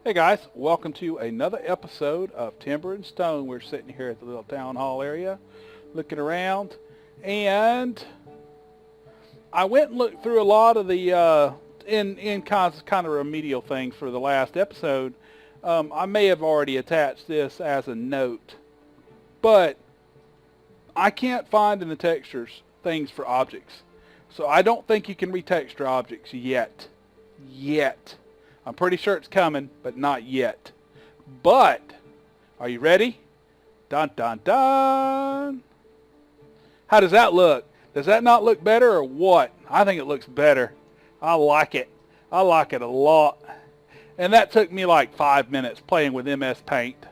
Hey guys, welcome to another episode of Timber and Stone. We're sitting here at the little town hall area looking around, and I went and looked through a lot of the in kind of remedial things for the last episode. I may have already attached this as a note, but I can't find in the textures things for objects. So I don't think you can retexture objects yet. I'm pretty sure it's coming, but not yet. But, are you ready? Dun dun dun! How does that look? Does that not look better or what? I think it looks better. I like it. I like it a lot. And that took me like 5 minutes playing with MS Paint.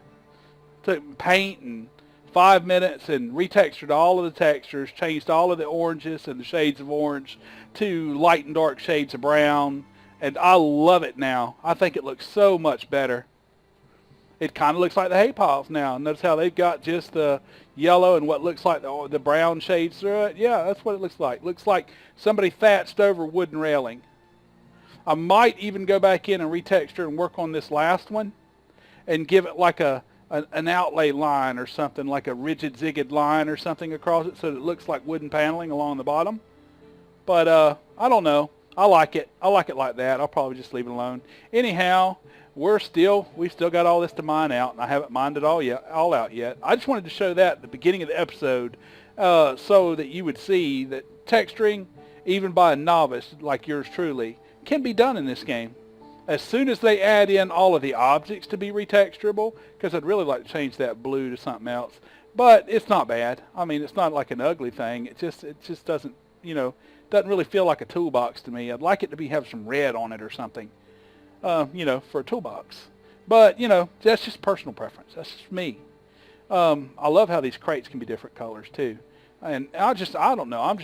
Took paint and 5 minutes and retextured all of the textures, changed all of the oranges and the shades of orange to light and dark shades of brown. And I love it now. I think it looks so much better. It kind of looks like the hay piles now. Notice how they've got just the yellow and what looks like the brown shades through it. Yeah, that's what it looks like. Looks like somebody thatched over wooden railing. I might even go back in and retexture and work on this last one and give it like an outlay line or something, like a rigid zigged line or something across it so that it looks like wooden paneling along the bottom. But I don't know. I like it. I like it like that. I'll probably just leave it alone. Anyhow, we've still got all this to mine out, and I haven't mined it all out yet. I just wanted to show that at the beginning of the episode so that you would see that texturing, even by a novice like yours truly, can be done in this game. As soon as they add in all of the objects to be retexturable, because I'd really like to change that blue to something else, but it's not bad. I mean, it's not like an ugly thing. It just doesn't, doesn't really feel like a toolbox to me. I'd like it to have some red on it or something, for a toolbox. But, that's just personal preference. That's just me. I love how these crates can be different colors too. And I don't know.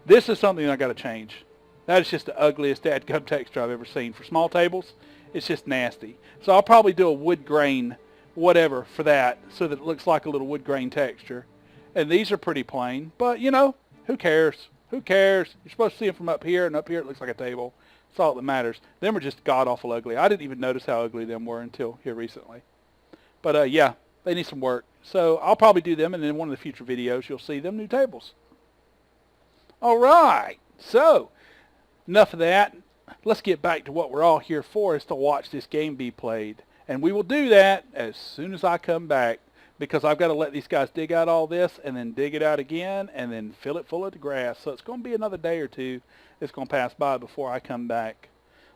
This is something I got to change. That is just the ugliest dadgum texture I've ever seen. For small tables, it's just nasty. So I'll probably do a wood grain whatever for that so that it looks like a little wood grain texture. And these are pretty plain, but who cares? Who cares? You're supposed to see them from up here, and up here it looks like a table. That's all that matters. Them are just god-awful ugly. I didn't even notice how ugly them were until here recently. But, yeah, they need some work. So I'll probably do them, and in one of the future videos you'll see them new tables. All right. So, enough of that. Let's get back to what we're all here for, is to watch this game be played. And we will do that as soon as I come back, because I've got to let these guys dig out all this and then dig it out again and then fill it full of the grass. So it's going to be another day or two that's going to pass by before I come back.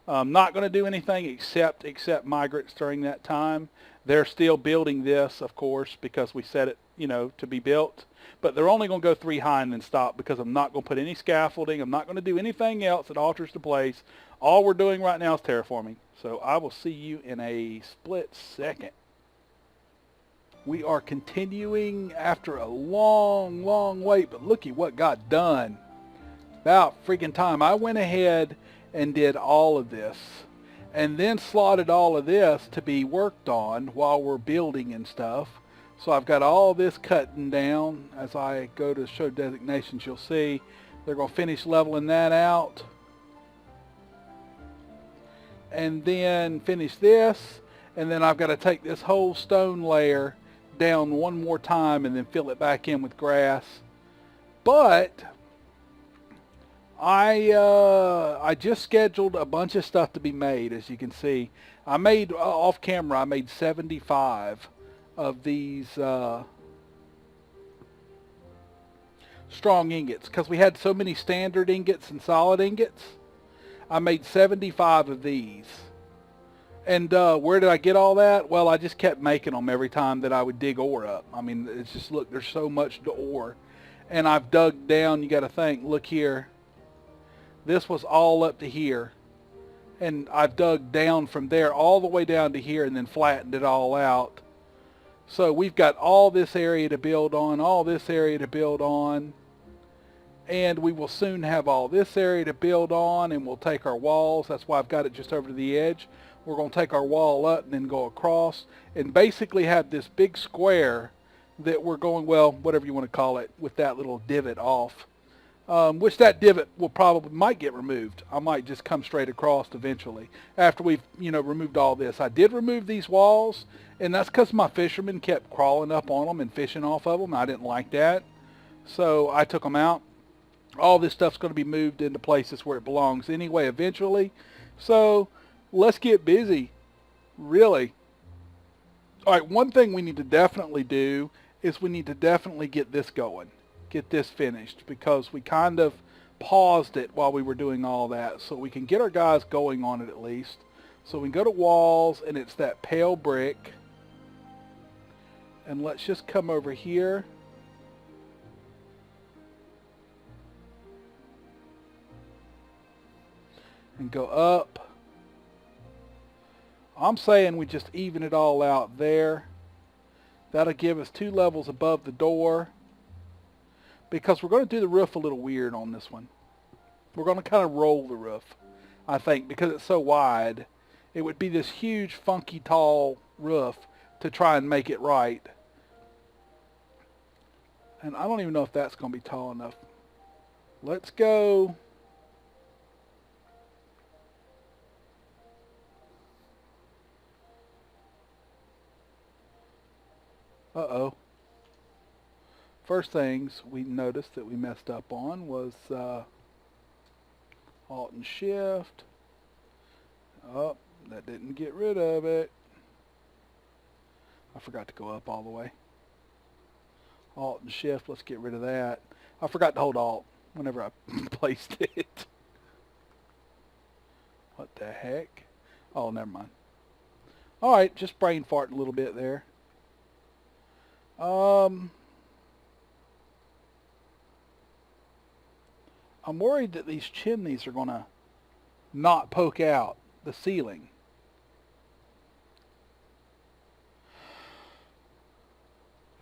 I'm not going to do anything except migrants during that time. They're still building this, of course, because we set it, to be built. But they're only going to go 3 high and then stop, because I'm not going to put any scaffolding. I'm not going to do anything else that alters the place. All we're doing right now is terraforming. So I will see you in a split second. We are continuing after a long, long wait, but looky what got done. About freaking time. I went ahead and did all of this, and then slotted all of this to be worked on while we're building and stuff. So I've got all this cutting down. As I go to show designations, you'll see they're going to finish leveling that out. And then finish this, and then I've got to take this whole stone layer down one more time and then fill it back in with grass. But I just scheduled a bunch of stuff to be made. As you can see, I made off camera, I made 75 of these strong ingots, because we had so many standard ingots and solid ingots. I made 75 of these. And where did I get all that? Well, I just kept making them every time that I would dig ore up. I mean, it's just, look, there's so much ore. And I've dug down, you got to think, look here. This was all up to here. And I've dug down from there all the way down to here and then flattened it all out. So we've got all this area to build on, all this area to build on. And we will soon have all this area to build on, and we'll take our walls. That's why I've got it just over to the edge. We're going to take our wall up and then go across and basically have this big square that we're going, well, whatever you want to call it, with that little divot off. which that divot might get removed. I might just come straight across eventually after we've, removed all this. I did remove these walls, and that's because my fishermen kept crawling up on them and fishing off of them. I didn't like that, so I took them out. All this stuff's going to be moved into places where it belongs anyway eventually. So let's get busy, really. All right, one thing we need to definitely do is we need to definitely get this going, get this finished, because we kind of paused it while we were doing all that, so we can get our guys going on it at least. So we can go to walls, and it's that pale brick. And let's just come over here. And go up. I'm saying we just even it all out there. That'll give us 2 levels above the door. Because we're going to do the roof a little weird on this one. We're going to kind of roll the roof, I think, because it's so wide. It would be this huge, funky, tall roof to try and make it right. And I don't even know if that's going to be tall enough. Let's go. Uh-oh. First things we noticed that we messed up on was Alt and Shift. Oh, that didn't get rid of it. I forgot to go up all the way. Alt and Shift, let's get rid of that. I forgot to hold Alt whenever I placed it. What the heck? Oh, never mind. Alright, just brain farting a little bit there. I'm worried that these chimneys are going to not poke out the ceiling.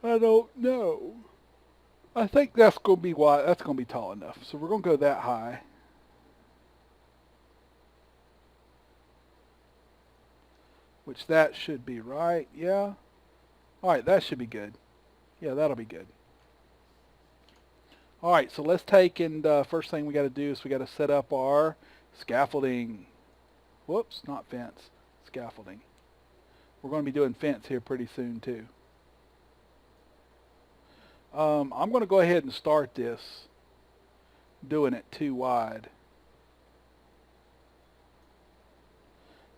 I don't know. I think that's going to be wide. That's going to be tall enough. So we're going to go that high. Which that should be right. Yeah. Alright, that should be good. Yeah, that'll be good. Alright, so let's take and first thing we got to do is we got to set up our scaffolding. Whoops, not fence. Scaffolding. We're going to be doing fence here pretty soon too. I'm going to go ahead and start this doing it too wide.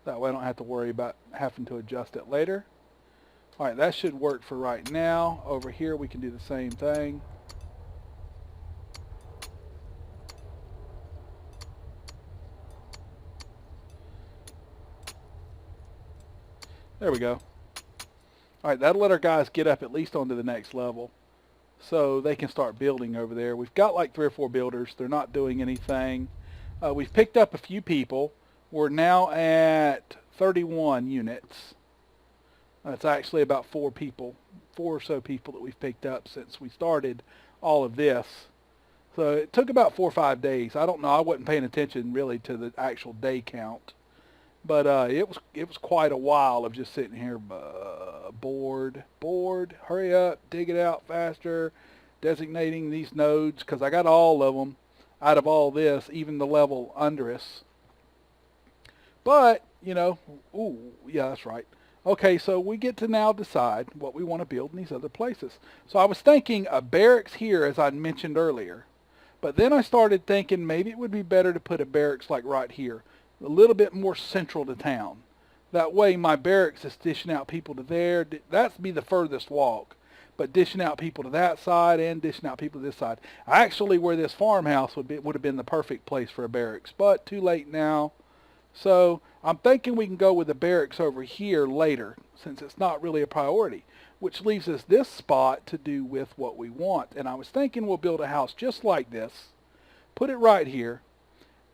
That way I don't have to worry about having to adjust it later. Alright, that should work for right now. Over here we can do the same thing. There we go. Alright, that'll let our guys get up at least onto the next level, so they can start building over there. We've got like 3 or 4 builders. They're not doing anything. We've picked up a few people. We're now at 31 units. That's actually about 4 or so people that we've picked up since we started all of this. So it took about 4 or 5 days. I don't know. I wasn't paying attention really to the actual day count. But it was quite a while of just sitting here bored, hurry up, dig it out faster, designating these nodes, because I got all of them out of all this, even the level under us. But, ooh, yeah, that's right. Okay, so we get to now decide what we want to build in these other places. So I was thinking a barracks here, as I mentioned earlier. But then I started thinking maybe it would be better to put a barracks like right here, a little bit more central to town. That way my barracks is dishing out people to there. That's be the furthest walk. But dishing out people to that side and dishing out people to this side. Actually, where this farmhouse would have been the perfect place for a barracks. But too late now. So I'm thinking we can go with the barracks over here later, since it's not really a priority. Which leaves us this spot to do with what we want. And I was thinking we'll build a house just like this. Put it right here.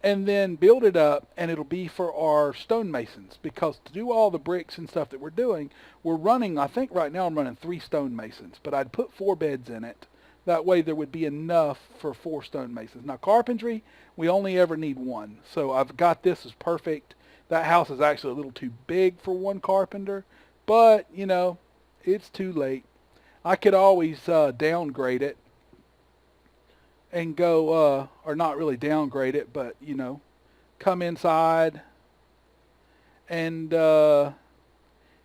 And then build it up, and it'll be for our stonemasons, because to do all the bricks and stuff that we're doing, we're running, I think right now I'm running 3 stonemasons, but I'd put 4 beds in it. That way there would be enough for 4 stonemasons. Now carpentry, we only ever need 1, so I've got this as perfect. That house is actually a little too big for 1 carpenter, but, it's too late. I could always downgrade it. and go, or not really downgrade it, but, you know, come inside and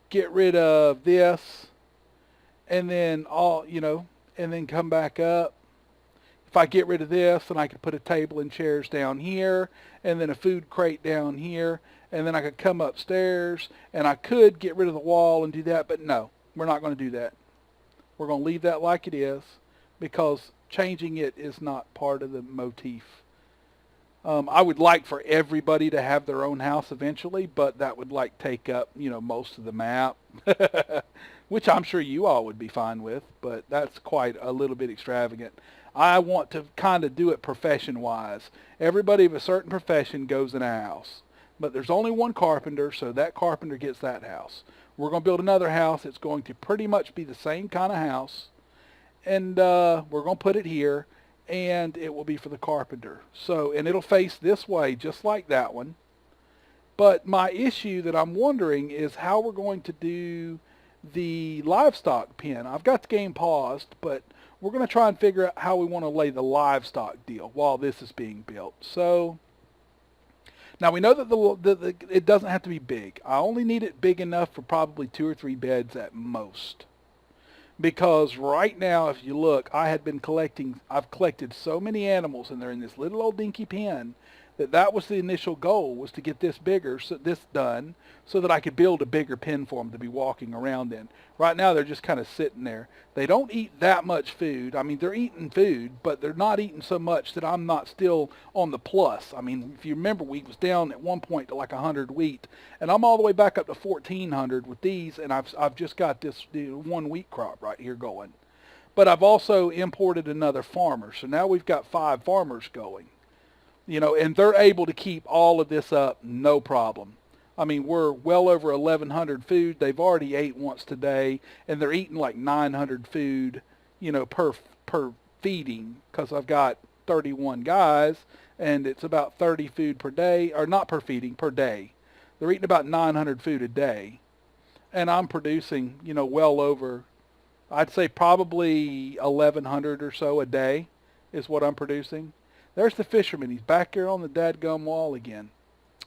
get rid of this, and then and then come back up. If I get rid of this, then I could put a table and chairs down here, and then a food crate down here, and then I could come upstairs, and I could get rid of the wall and do that, but no, we're not going to do that. We're going to leave that like it is, because changing it is not part of the motif. I would like for everybody to have their own house eventually, but that would like take up, most of the map, which I'm sure you all would be fine with, but that's quite a little bit extravagant. I want to kind of do it profession-wise. Everybody of a certain profession goes in a house, but there's only one carpenter, so that carpenter gets that house. We're going to build another house. It's going to pretty much be the same kind of house, and we're going to put it here, and it will be for the carpenter. So, and it'll face this way just like that one. But my issue that I'm wondering is how we're going to do the livestock pen. I've got the game paused, but we're going to try and figure out how we want to lay the livestock deal while this is being built. So now we know that it doesn't have to be big. I only need it big enough for probably 2 or 3 beds at most. Because right now, if you look, I've collected so many animals, and they're in this little old dinky pen, that was the initial goal, was to get this bigger, this done, so that I could build a bigger pen for them to be walking around in. Right now, they're just kind of sitting there. They don't eat that much food. I mean, they're eating food, but they're not eating so much that I'm not still on the plus. I mean, if you remember, we was down at one point to like 100 wheat, and I'm all the way back up to 1,400 with these, and I've just got this 1 wheat crop right here going. But I've also imported another farmer, so now we've got 5 farmers going. And they're able to keep all of this up, no problem. I mean, we're well over 1,100 food. They've already ate once today, and they're eating like 900 food, per feeding, because I've got 31 guys, and it's about 30 food per day, or not per feeding, per day. They're eating about 900 food a day, and I'm producing, well over, I'd say probably 1,100 or so a day is what I'm producing. There's the fisherman. He's back here on the dadgum wall again.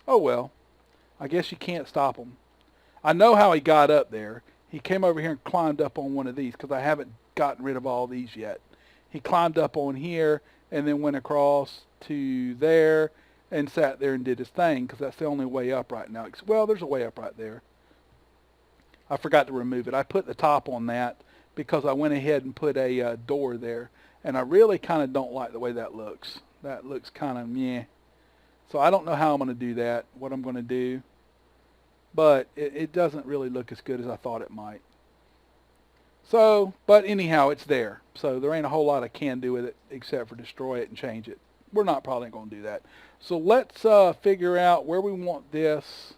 Oh, well. I guess you can't stop him. I know how he got up there. He came over here and climbed up on one of these, because I haven't gotten rid of all these yet. He climbed up on here and then went across to there and sat there and did his thing, because that's the only way up right now. Well, there's a way up right there. I forgot to remove it. I put the top on that because I went ahead and put a door there, and I really kind of don't like the way that looks. That looks kind of meh. So I don't know how I'm going to do that, what I'm going to do. But it doesn't really look as good as I thought it might. So, but anyhow, it's there. So there ain't a whole lot I can do with it except for destroy it and change it. We're not probably going to do that. So let's figure out where we want this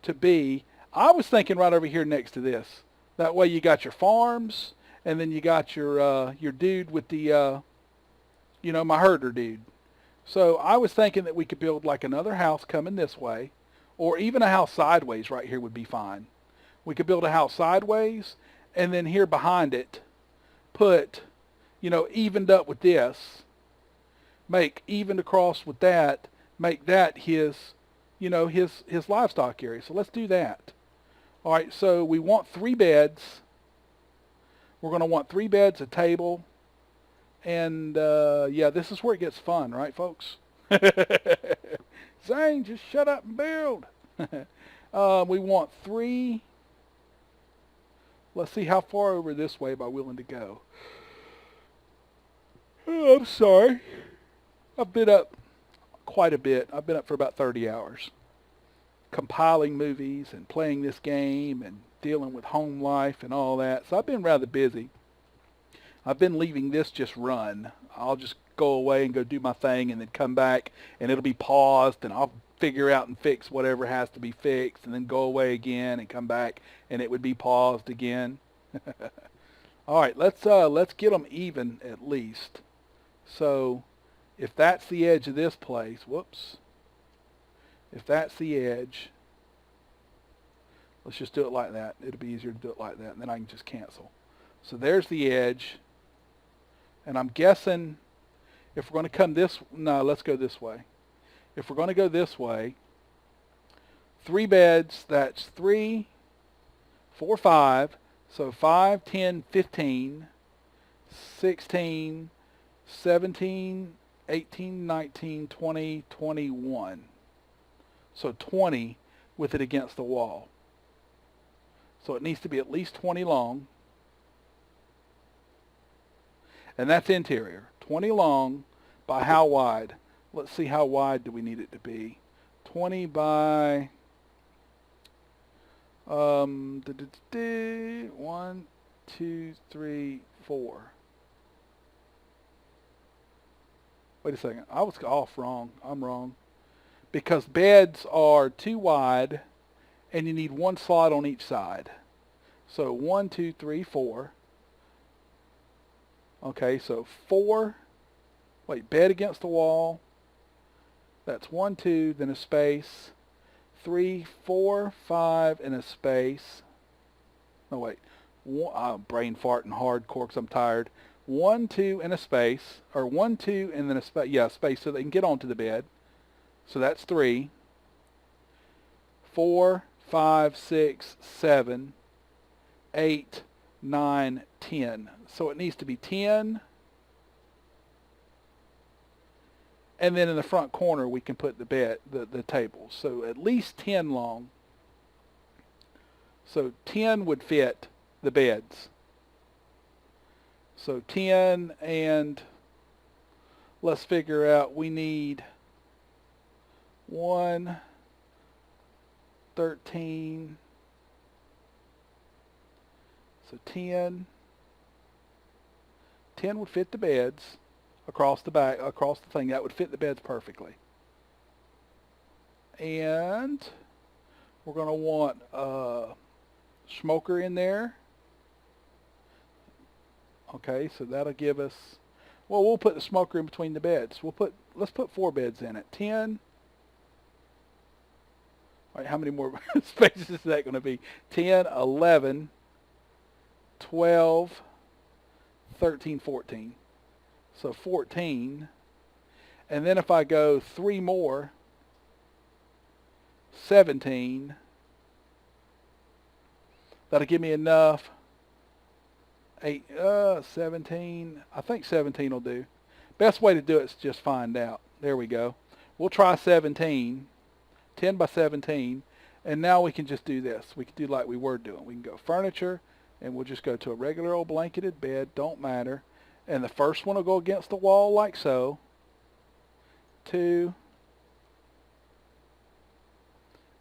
to be. I was thinking right over here next to this. That way you got your farms, and then you got your dude with the my herder dude. So I was thinking that we could build like another house coming this way, or even a house sideways right here would be fine. We could build a house sideways, and then here behind it, put, evened up with this, make evened across with that, make that his livestock area. So let's do that. All right, so we want 3 beds. We're going to want 3 beds, a table. And, yeah, this is where it gets fun, right, folks? Zane, just shut up and build. We want 3. Let's see how far over this way am I willing to go. Oh, I'm sorry. I've been up quite a bit. I've been up for about 30 hours. Compiling movies and playing this game and dealing with home life and all that. So I've been rather busy. I've been leaving this just run. I'll just go away and go do my thing and then come back, and it'll be paused, and I'll figure out and fix whatever has to be fixed, and then go away again and come back, and it would be paused again. All right, let's get them even at least. So if that's the edge of this place, whoops. If that's the edge, let's just do it like that. It'll be easier to do it like that, and then I can just cancel. So there's the edge. And I'm guessing If we're going to come this, no, let's go this way. If we're going to go this way, 3 beds, that's 3, 4, 5. So 5, 10, 15, 16, 17, 18, 19, 20, 21. So 20 with it against the wall. So it needs to be at least 20 long. And that's interior. 20 long by how wide? Let's see, how wide do we need it to be? 20 by 1, 2, 3, 4. Wait a second. I was off wrong. I'm wrong. Because beds are too wide and you need 1 slot on each side. So 1, 2, 3, 4. Okay, so 4. Wait, bed against the wall. That's 1, 2, then a space. 3, 4, 5, and a space. No, wait. I'm brain farting hardcore because I'm tired. 1, 2, and a space. Or 1, 2, and then a space. Yeah, space so they can get onto the bed. So that's 3. 4, 5, 6, 7, 8, 9, 10. So it needs to be 10. And then in the front corner we can put the bed, the tables. So at least 10 long. So 10 would fit the beds. So 10, and let's figure out, we need 1, 13. So 10. 10 would fit the beds across the back, across the thing. That would fit the beds perfectly. And we're going to want a smoker in there. Okay, so that'll give us, well, we'll put the smoker in between the beds. Let's put 4 beds in it. 10. All right, how many more spaces is that going to be? 10, 11, 12, 13, 14. So 14. And then if I go 3 more, 17. That'll give me enough. 8, 17. I think 17 will do. Best way to do it is just find out. There we go. We'll try 17. 10 by 17. And now we can just do this. We can do like we were doing. We can go furniture, and we'll just go to a regular old blanketed bed. Don't matter. And the first one will go against the wall like so. 2.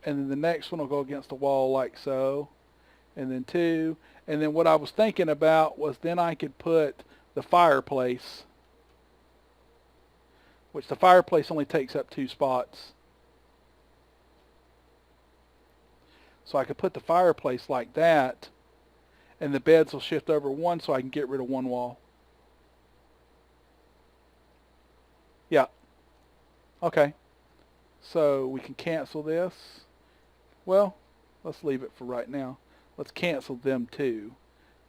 And then the next one will go against the wall like so. And then 2. And then what I was thinking about was then I could put the fireplace, which the fireplace only takes up 2 spots. So I could put the fireplace like that, and the beds will shift over 1 so I can get rid of 1 wall. Yeah. Okay. So we can cancel this. Well, let's leave it for right now. Let's cancel them too.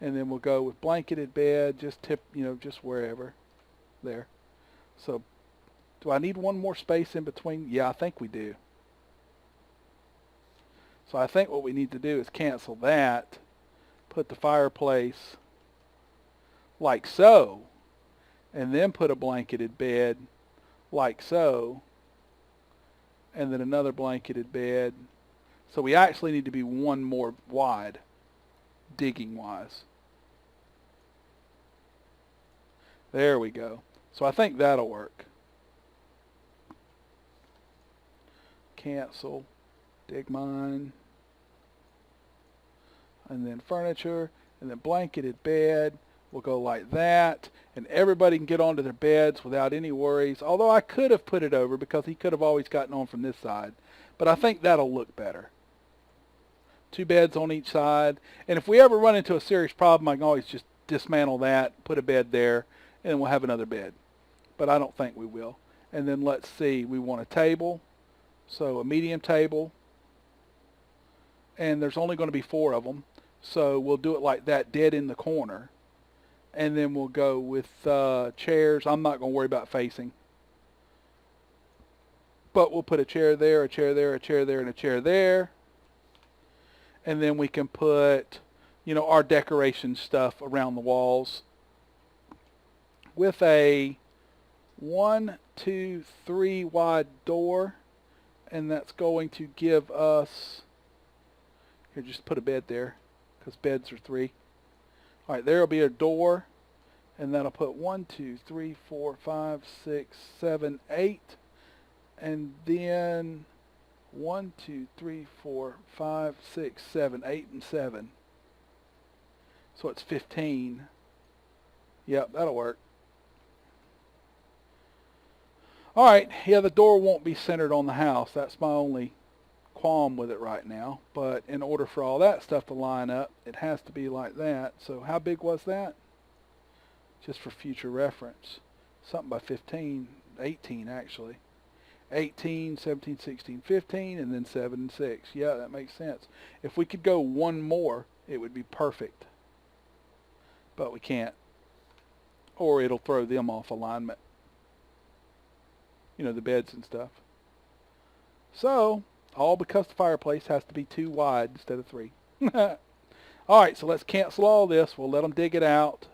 And then we'll go with blanketed bed, just just wherever. There. So do I need 1 more space in between? Yeah, I think we do. So I think what we need to do is cancel that, put the fireplace like so, and then put a blanketed bed like so, and then another blanketed bed. So we actually need to be 1 more wide, digging wise. There we go. So I think that'll work. Cancel, dig mine, and then furniture, and then blanketed bed. We'll go like that, and everybody can get onto their beds without any worries. Although I could have put it over because he could have always gotten on from this side. But I think that'll look better. 2 beds on each side. And if we ever run into a serious problem, I can always just dismantle that, put a bed there, and we'll have another bed. But I don't think we will. And then let's see, we want a table. So a medium table. And there's only going to be 4 of them. So we'll do it like that, dead in the corner. And then we'll go with chairs. I'm not going to worry about facing. But we'll put a chair there, a chair there, a chair there, and a chair there. And then we can put, you know, our decoration stuff around the walls with a 1, 2, 3 wide door. And that's going to give us, here, just put a bed there because beds are 3. All right, there will be a door, and that'll put 1, 2, 3, 4, 5, 6, 7, 8, and then 1, 2, 3, 4, 5, 6, 7, 8, and 7. So it's 15. Yep, that'll work. All right, yeah, the door won't be centered on the house. That's my only qualm with it right now. But in order for all that stuff to line up, it has to be like that. So how big was that? Just for future reference. Something by 15, 18 actually. 18, 17, 16, 15, and then 7 and 6. Yeah, that makes sense. If we could go one more, it would be perfect. But we can't. Or it'll throw them off alignment. You know, the beds and stuff. So, all because the fireplace has to be 2 wide instead of 3. Alright, so let's cancel all this. We'll let them dig it out.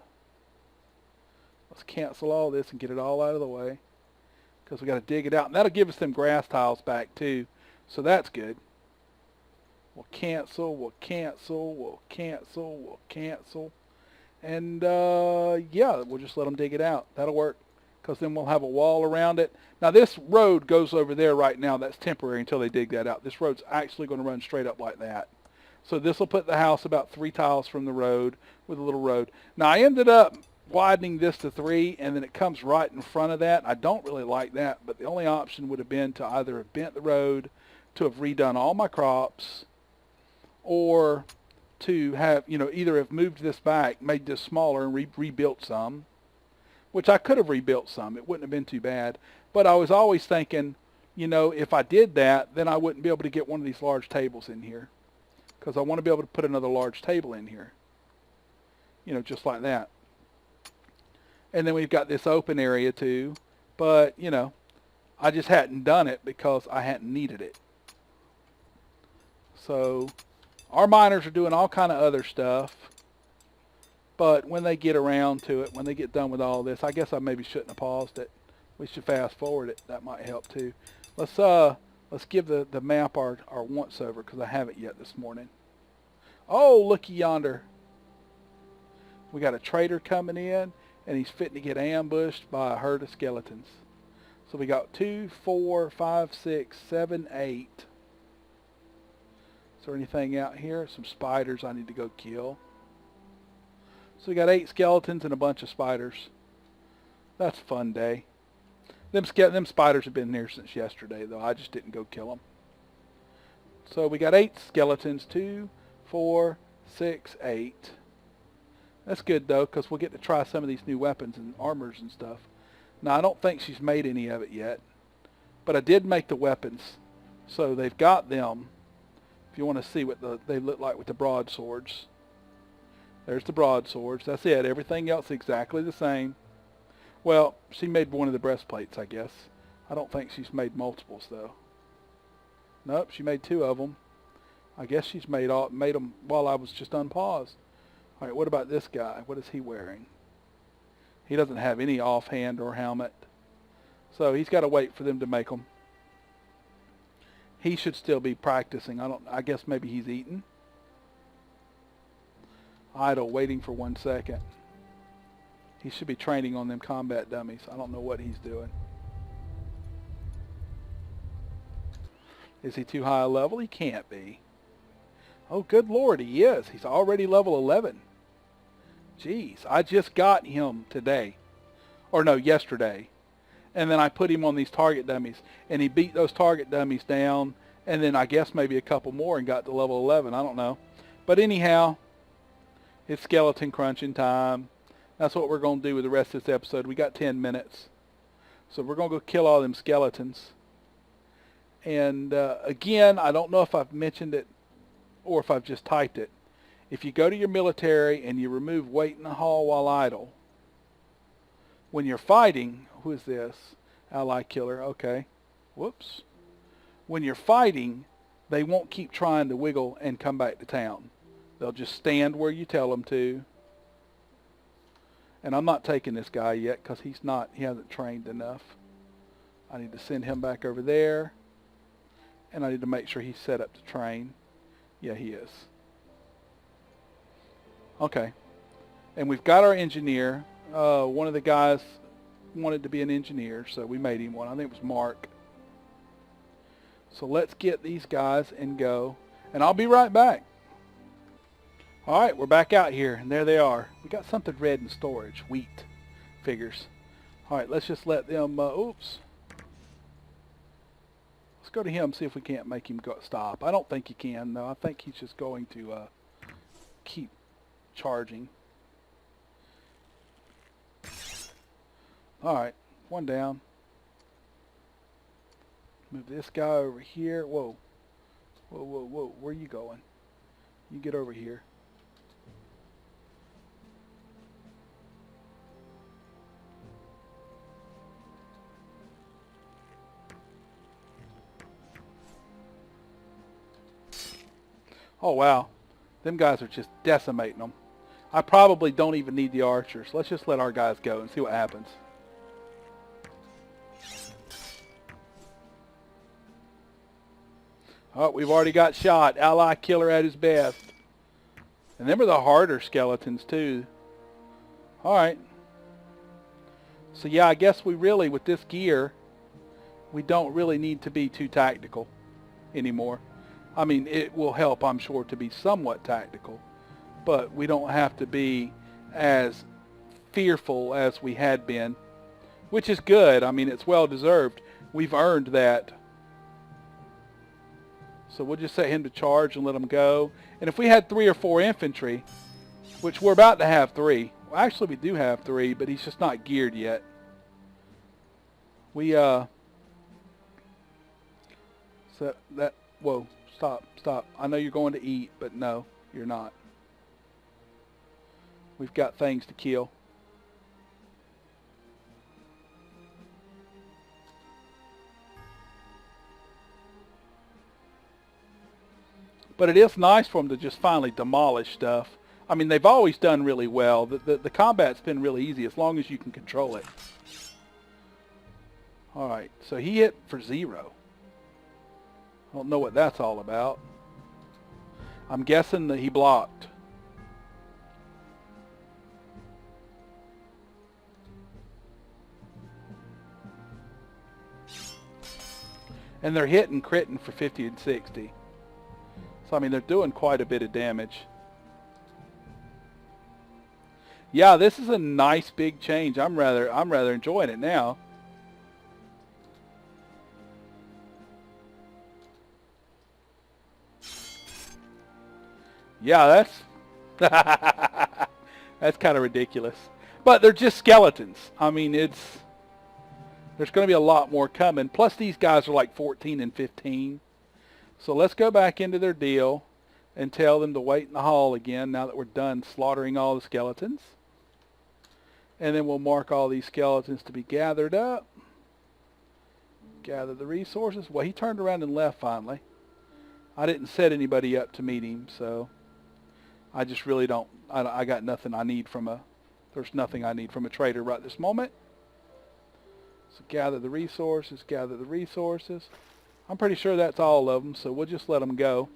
Let's cancel all this and get it all out of the way. Because we got to dig it out. And that'll give us them grass tiles back too. So that's good. We'll cancel, we'll cancel, we'll cancel, we'll cancel. And yeah, we'll just let them dig it out. That'll work. Because then we'll have a wall around it. Now this road goes over there right now. That's temporary until they dig that out. This road's actually going to run straight up like that. So this will put the house about 3 tiles from the road with a little road. Now I ended up widening this to 3, and then it comes right in front of that. I don't really like that, but the only option would have been to either have bent the road, to have redone all my crops, or to have, you know, either have moved this back, made this smaller, and rebuilt some. Which I could have rebuilt some. It wouldn't have been too bad. But I was always thinking, you know, if I did that, then I wouldn't be able to get one of these large tables in here. Because I want to be able to put another large table in here. You know, just like that. And then we've got this open area too. But, you know, I just hadn't done it because I hadn't needed it. So, our miners are doing all kind of other stuff. But when they get around to it, when they get done with all this, I guess I maybe shouldn't have paused it. We should fast forward it. That might help too. Let's give the map our once over because I haven't yet this morning. Oh, looky yonder. We got a trader coming in, and he's fitting to get ambushed by a herd of skeletons. So we got 2, 4, 5, 6, 7, 8. Is there anything out here? Some spiders I need to go kill. So we got 8 skeletons and a bunch of spiders. That's a fun day. Them spiders have been here since yesterday, though. I just didn't go kill them. So we got 8 skeletons. 2, 4, 6, 8. That's good, though, because we'll get to try some of these new weapons and armors and stuff. Now, I don't think she's made any of it yet. But I did make the weapons. So they've got them. If you want to see what they look like with the broadswords. There's the broadswords. That's it. Everything else exactly the same. Well, she made one of the breastplates, I guess. I don't think she's made multiples, though. Nope, she made 2 of them. I guess she's made them while I was just unpaused. All right, what about this guy? What is he wearing? He doesn't have any offhand or helmet. So he's got to wait for them to make them. He should still be practicing. I guess maybe he's eating. Idle, waiting for 1 second. He should be training on them combat dummies. I don't know what he's doing. Is he too high a level? He can't be. Oh, good Lord, he is. He's already level 11. Jeez, I just got him today. Or no, yesterday. And then I put him on these target dummies. And he beat those target dummies down. And then I guess maybe a couple more and got to level 11. I don't know. But anyhow, it's skeleton crunching time. That's what we're going to do with the rest of this episode. We got 10 minutes. So we're going to go kill all them skeletons. And again, I don't know if I've mentioned it or if I've just typed it. if you go to your military and you remove wait in the hall while idle, when you're fighting, who is this? Ally killer, okay. Whoops. When you're fighting, they won't keep trying to wiggle and come back to town. They'll just stand where you tell them to. And I'm not taking this guy yet because he hasn't trained enough. I need to send him back over there. And I need to make sure he's set up to train. Yeah, he is. Okay. And we've got our engineer. One of the guys wanted to be an engineer, so we made him one. I think it was Mark. So let's get these guys and go. And I'll be right back. Alright, we're back out here, and there they are. We got something red in storage. Wheat. Figures. Alright, let's just let them, oops. Let's go to him, see if we can't make him stop. I don't think he can, though. I think he's just going to keep charging. Alright, one down. Move this guy over here. Whoa. Whoa, whoa, whoa. Where are you going? You get over here. Oh, wow. Them guys are just decimating them. I probably don't even need the archers. Let's just let our guys go and see what happens. Oh, we've already got shot. Ally killer at his best. And them are the harder skeletons, too. Alright. So, yeah, I guess we really, with this gear, we don't really need to be too tactical anymore. I mean, it will help, I'm sure, to be somewhat tactical, but we don't have to be as fearful as we had been, which is good. I mean, it's well deserved. We've earned that. So we'll just set him to charge and let him go. And if we had 3 or 4 infantry, which we're about to have 3. Well, actually, we do have 3, but he's just not geared yet. So that, whoa. Stop. I know you're going to eat, but no, you're not. We've got things to kill. But it is nice for them to just finally demolish stuff. I mean, they've always done really well. The combat's been really easy as long as you can control it. Alright, so he hit for 0. I don't know what that's all about. I'm guessing that he blocked. And they're hitting critting for 50 and 60. So I mean, they're doing quite a bit of damage. Yeah, this is a nice big change. I'm rather enjoying it now. Yeah, that's kind of ridiculous. But they're just skeletons. I mean, there's going to be a lot more coming. Plus, these guys are like 14 and 15. So let's go back into their deal and tell them to wait in the hall again now that we're done slaughtering all the skeletons. And then we'll mark all these skeletons to be gathered up. Gather the resources. Well, he turned around and left finally. I didn't set anybody up to meet him, so I just really don't. I got nothing I need from a. There's nothing I need from a trader right this moment. So gather the resources. Gather the resources. I'm pretty sure that's all of them, so we'll just let them go.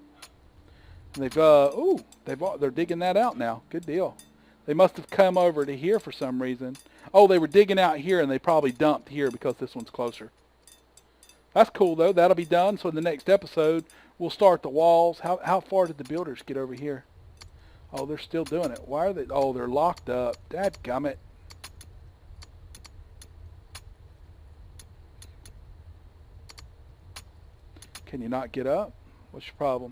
And they're digging that out now. Good deal. They must have come over to here for some reason. Oh, they were digging out here, and they probably dumped here because this one's closer. That's cool, though. That'll be done. So in the next episode, we'll start the walls. How far did the builders get over here? Oh, they're still doing it. Why are they? Oh, they're locked up. Dadgummit. Can you not get up? What's your problem?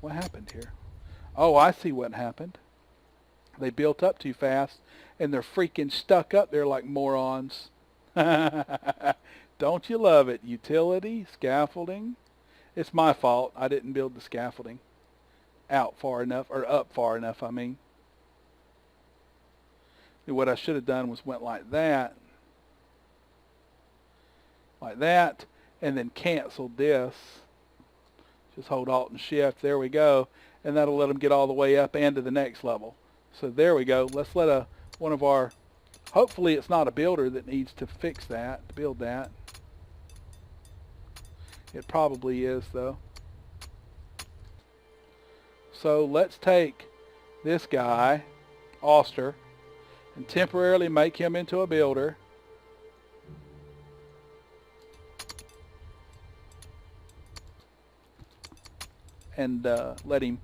What happened here? Oh, I see what happened. They built up too fast, and they're freaking stuck up there like morons. Don't Don't you love it? Utility, scaffolding. It's my fault. I didn't build the scaffolding out far enough, or up far enough, I mean. What I should have done was went like that, and then canceled this. Just hold Alt and Shift. There we go. And that'll let them get all the way up and to the next level. So there we go. Let's let one of our, hopefully it's not a builder that needs to fix that, to build that. It probably is though. So let's take this guy, Oster, and temporarily make him into a builder. And let him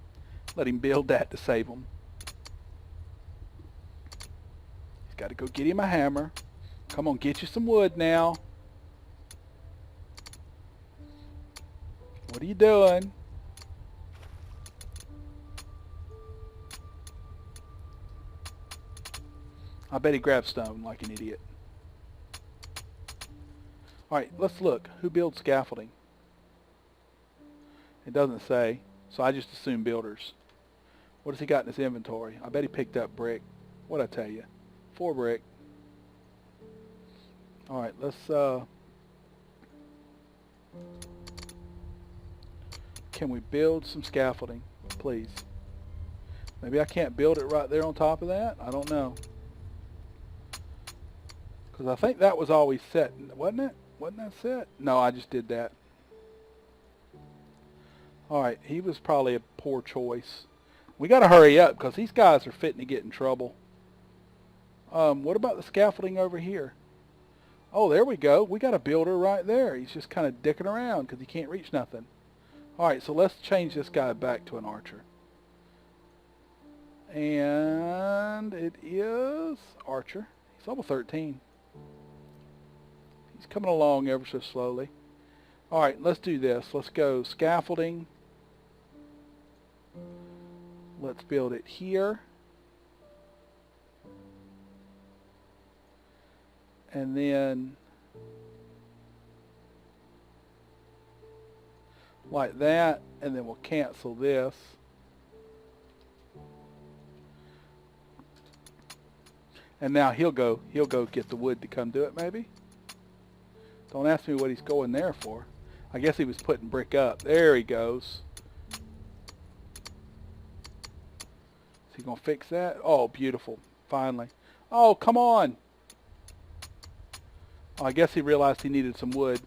build that to save him. He's got to go get him a hammer. Come on, get you some wood now. What are you doing? I bet he grabbed stone like an idiot. Alright, let's look. Who builds scaffolding? It doesn't say, so I just assume builders. What has he got in his inventory? I bet he picked up brick. What'd I tell you? 4 brick. Alright, let's can we build some scaffolding, please? Maybe I can't build it right there on top of that? I don't know. Because I think that was always set, wasn't it? Wasn't that set? No, I just did that. Alright, he was probably a poor choice. We got to hurry up because these guys are fitting to get in trouble. What about the scaffolding over here? Oh, there we go. We got a builder right there. He's just kind of dicking around because he can't reach nothing. Alright, so let's change this guy back to an archer. And it is archer. He's level 13. He's coming along ever so slowly. Alright, let's do this. Let's go scaffolding. Let's build it here. And then like that, and then we'll cancel this. And now he'll go get the wood to come do it maybe. Don't ask me what he's going there for. I guess he was putting brick up. There he goes. Is he gonna fix that? Oh, beautiful. Finally. Oh, come on. Oh, I guess he realized he needed some wood.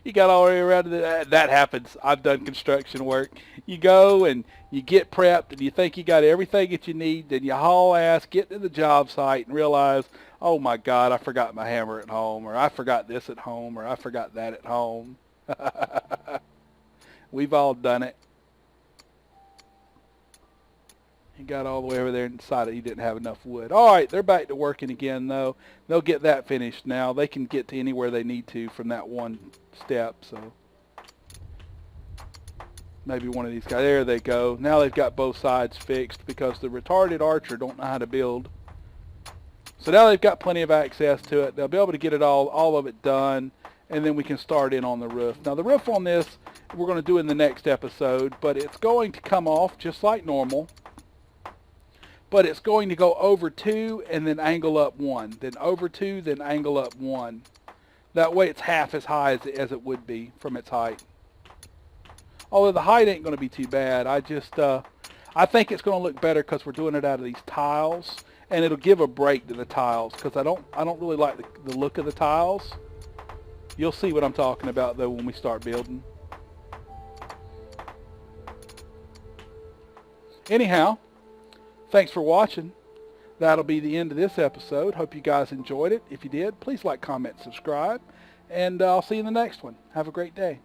He got all the way around to that. That happens. I've done construction work. You go and you get prepped and you think you got everything that you need. Then you haul ass, get to the job site and realize, oh my God, I forgot my hammer at home, or I forgot this at home, or I forgot that at home. We've all done it. He got all the way over there and decided he didn't have enough wood. All right, they're back to working again, though. They'll get that finished now. They can get to anywhere they need to from that one step. So maybe one of these guys. There they go. Now they've got both sides fixed because the retarded archer don't know how to build. So now they've got plenty of access to it. They'll be able to get it all of it done, and then we can start in on the roof. Now the roof on this we're going to do in the next episode, but it's going to come off just like normal. But it's going to go over 2 and then angle up 1. Then over 2, then angle up 1. That way it's half as high as it would be from its height. Although the height ain't going to be too bad. I think it's going to look better because we're doing it out of these tiles. And it'll give a break to the tiles because I don't really like the look of the tiles. You'll see what I'm talking about though when we start building. Anyhow, thanks for watching. That'll be the end of this episode. Hope you guys enjoyed it. If you did, please like, comment, subscribe, and I'll see you in the next one. Have a great day.